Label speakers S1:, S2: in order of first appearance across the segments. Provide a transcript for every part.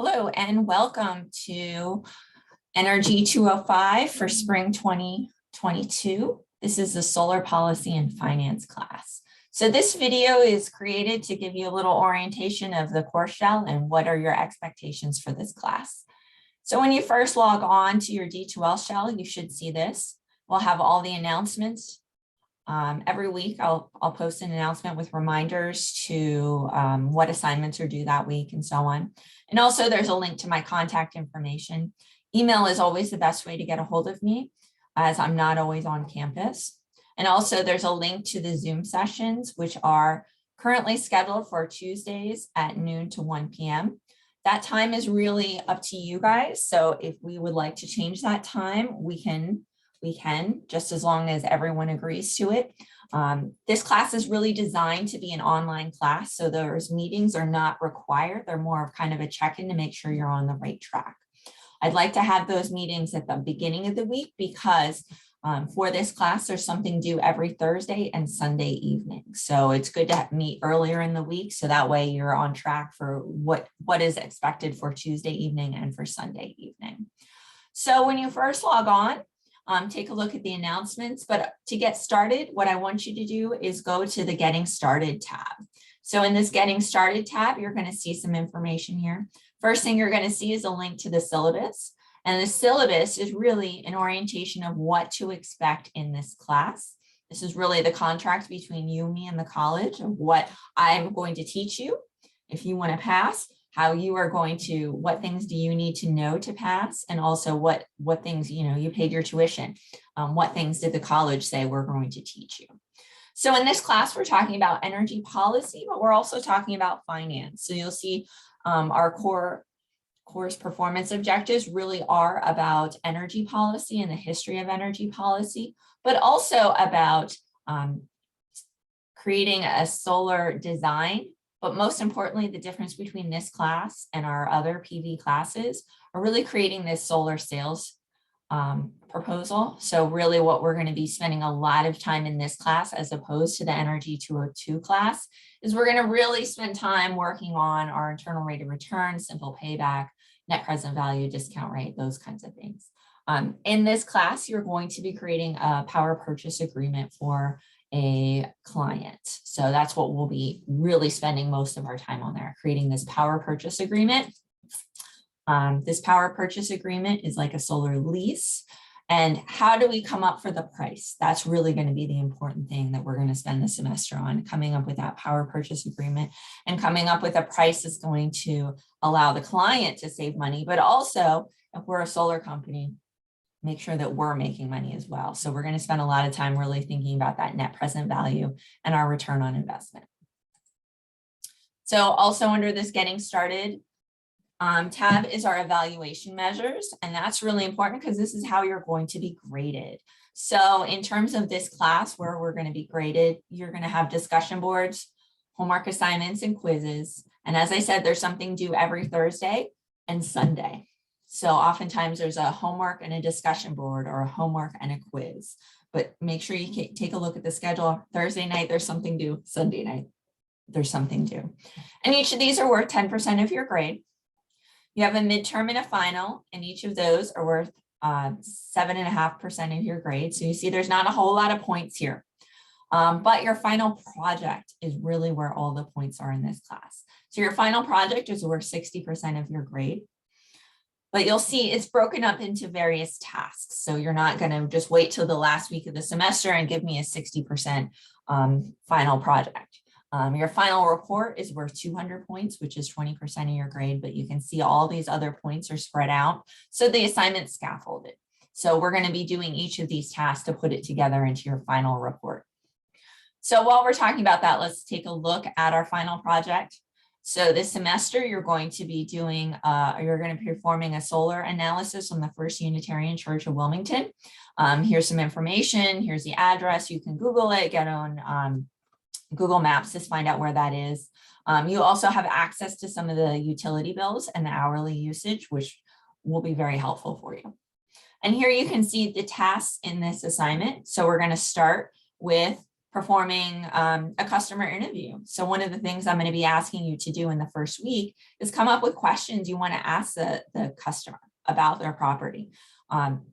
S1: Hello and welcome to NRG 205 for spring 2022. This is the solar policy and finance class. So this video is created to give you a little orientation of the course shell and what are your expectations for this class. So when you first log on to your D2L shell, you should see this. We'll have all the announcements. Every week I'll post an announcement with reminders to what assignments are due that week and so on. And also there's a link to my contact information. Email is always the best way to get a hold of me as I'm not always on campus. And also there's a link to the Zoom sessions, which are currently scheduled for Tuesdays at noon to 1 p.m. That time is really up to you guys. So if we would like to change that time, we can, just as long as everyone agrees to it. This class is really designed to be an online class, so those meetings are not required. They're more of kind of a check-in to make sure you're on the right track. I'd like to have those meetings at the beginning of the week because for this class, there's something due every Thursday and Sunday evening. So it's good to meet earlier in the week, so that way you're on track for what is expected for Tuesday evening and for Sunday evening. So when you first log on, take a look at the announcements, but to get started, what I want you to do is go to the Getting Started tab. So in this Getting Started tab, you're going to see some information here. First thing you're going to see is a link to the syllabus. And the syllabus is really an orientation of what to expect in this class. This is really the contract between you, me, and the college of what I'm going to teach you if you want to pass. How you are going to, what things do you need to know to pass, and also what things, you paid your tuition, what things did the college say we're going to teach you. So in this class, we're talking about energy policy, but we're also talking about finance. So you'll see our course performance objectives really are about energy policy and the history of energy policy, but also about creating a solar design. But most importantly, the difference between this class and our other PV classes are really creating this solar sales proposal. So really what we're going to be spending a lot of time in this class, as opposed to the NRG 202 class, is we're going to really spend time working on our internal rate of return, simple payback, net present value, discount rate, those kinds of things. In this class, you're going to be creating a power purchase agreement for a client. So that's what we'll be really spending most of our time on there, creating this power purchase agreement. This power purchase agreement is like a solar lease. And how do we come up for the price? That's really going to be the important thing that we're going to spend the semester on, coming up with that power purchase agreement and coming up with a price that's going to allow the client to save money, but also if we're a solar company, make sure that we're making money as well. So we're going to spend a lot of time really thinking about that net present value and our return on investment. So also under this Getting Started tab is our evaluation measures. And that's really important because this is how you're going to be graded. So in terms of this class where we're going to be graded, you're going to have discussion boards, homework assignments, and quizzes. And as I said, there's something due every Thursday and Sunday. So oftentimes there's a homework and a discussion board, or a homework and a quiz, but make sure you take a look at the schedule. Thursday night, there's something due. Sunday night, there's something due. And each of these are worth 10% of your grade. You have a midterm and a final, and each of those are worth 7.5% of your grade. So you see there's not a whole lot of points here, but your final project is really where all the points are in this class. So your final project is worth 60% of your grade. But you'll see it's broken up into various tasks. So you're not going to just wait till the last week of the semester and give me a 60% final project. Your final report is worth 200 points, which is 20% of your grade, but you can see all these other points are spread out. So the assignment's scaffolded. So we're going to be doing each of these tasks to put it together into your final report. So while we're talking about that, let's take a look at our final project. So this semester, you're going to be doing, you're going to be performing a solar analysis on the First Unitarian Church of Wilmington. Here's some information. Here's the address. You can Google it, get on Google Maps to find out where that is. You also have access to some of the utility bills and the hourly usage, which will be very helpful for you. And here you can see the tasks in this assignment. So we're going to start with performing a customer interview. So one of the things I'm going to be asking you to do in the first week is come up with questions you want to ask the customer about their property.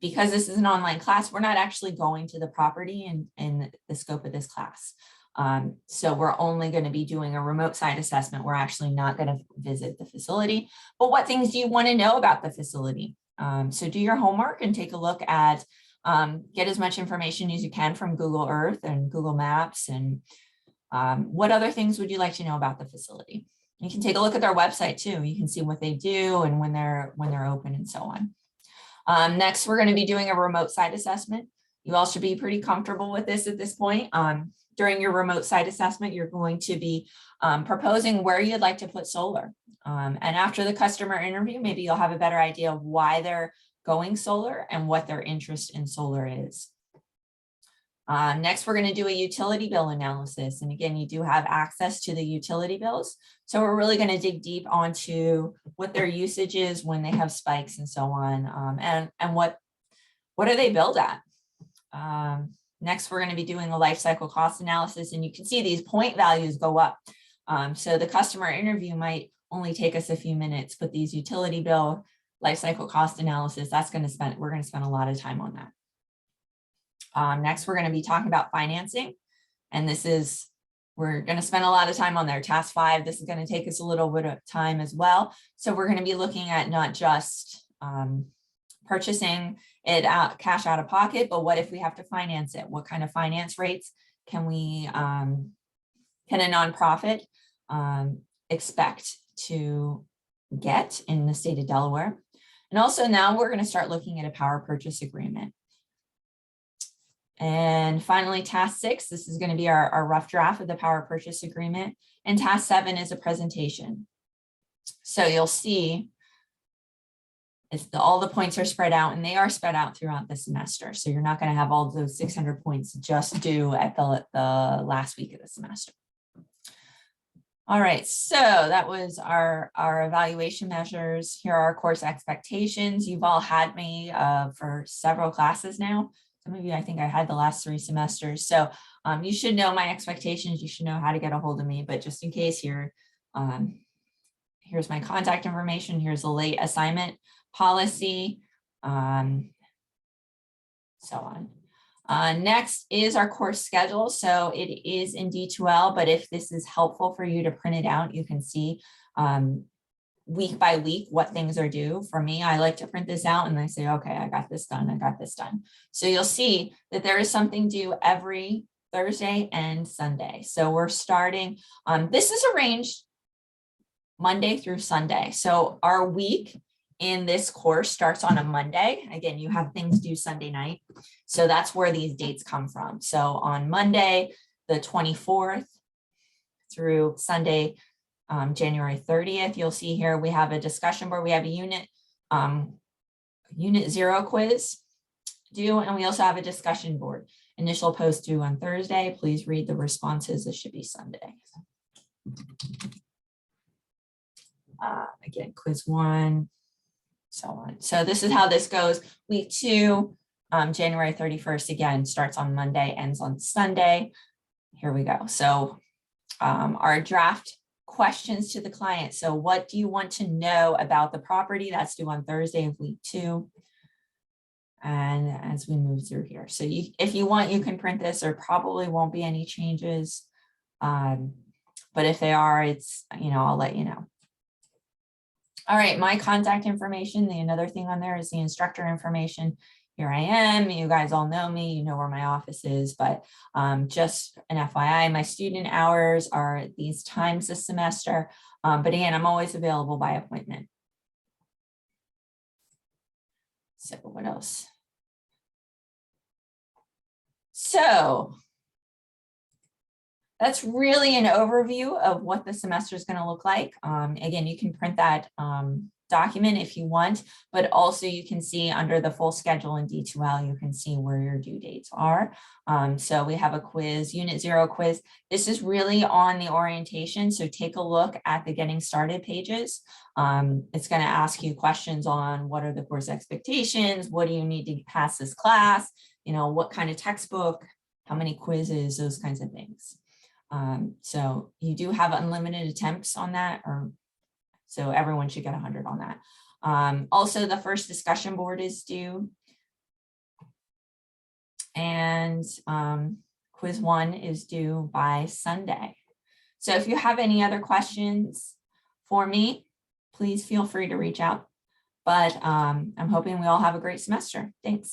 S1: Because this is an online class, we're not actually going to the property in the scope of this class. So we're only going to be doing a remote site assessment. We're actually not going to visit the facility. But what things do you want to know about the facility? So do your homework and take a look at, get as much information as you can from Google Earth and Google Maps. And what other things would you like to know about the facility? You can take a look at their website too. You can see what they do and when they're open and so on. Next, we're going to be doing a remote site assessment. You all should be pretty comfortable with this at this point. During your remote site assessment, you're going to be proposing where you'd like to put solar. And after the customer interview, maybe you'll have a better idea of why they're going solar and what their interest in solar is. Next, we're going to do a utility bill analysis. And again, you do have access to the utility bills. So we're really going to dig deep onto what their usage is when they have spikes and so on. And what are they billed at? Next, we're going to be doing a life cycle cost analysis. And you can see these point values go up. So the customer interview might only take us a few minutes, but these utility bill life cycle cost analysis, we're going to spend a lot of time on that. Next, we're going to be talking about financing. And we're going to spend a lot of time on there. Task 5, this is going to take us a little bit of time as well. So we're going to be looking at not just purchasing it out, cash out of pocket, but what if we have to finance it? What kind of finance rates can a nonprofit expect to get in the state of Delaware? And also now we're going to start looking at a power purchase agreement. And finally, task 6, this is going to be our rough draft of the power purchase agreement. And task 7 is a presentation. So you'll see all the points are spread out, and they are spread out throughout the semester. So you're not going to have all those 600 points just due at the last week of the semester. All right, so that was our evaluation measures. Here are our course expectations. You've all had me for several classes now. Some of you, I think I had the last 3 semesters. So you should know my expectations. You should know how to get a hold of me. But just in case, here's my contact information. Here's the late assignment policy, so on. Next is our course schedule. So it is in D2L, but if this is helpful for you to print it out, you can see week by week what things are due. For me, I like to print this out and I say, okay, I got this done, I got this done. So you'll see that there is something due every Thursday and Sunday. So we're starting, this is arranged Monday through Sunday. So our week in this course starts on a Monday. Again, you have things due Sunday night. So that's where these dates come from. So on Monday, the 24th through Sunday, January 30th, you'll see here we have a discussion board. We have a unit 0 quiz due, and we also have a discussion board. Initial post due on Thursday. Please read the responses. It should be Sunday. Again, quiz 1, so on. So this is how this goes. Week 2, January 31st, again, starts on Monday, ends on Sunday. Here we go. So our draft questions to the client. So what do you want to know about the property? That's due on Thursday of week 2. And as we move through here. So if you want, you can print this. There probably won't be any changes. But if they are, I'll let you know. All right, my contact information. Another thing on there is the instructor information. Here I am. You guys all know me. You know where my office is, but just an FYI, my student hours are at these times this semester. But again, I'm always available by appointment. So what else? So that's really an overview of what the semester is going to look like. Again, you can print that document if you want, but also you can see under the full schedule in D2L, you can see where your due dates are. So we have a quiz, Unit 0 quiz. This is really on the orientation. So take a look at the getting started pages. It's going to ask you questions on what are the course expectations? What do you need to pass this class? What kind of textbook how many quizzes, those kinds of things. So you do have unlimited attempts on that, or so everyone should get 100 on that. Also, the first discussion board is due. And quiz 1 is due by Sunday. So if you have any other questions for me, please feel free to reach out. But I'm hoping we all have a great semester. Thanks.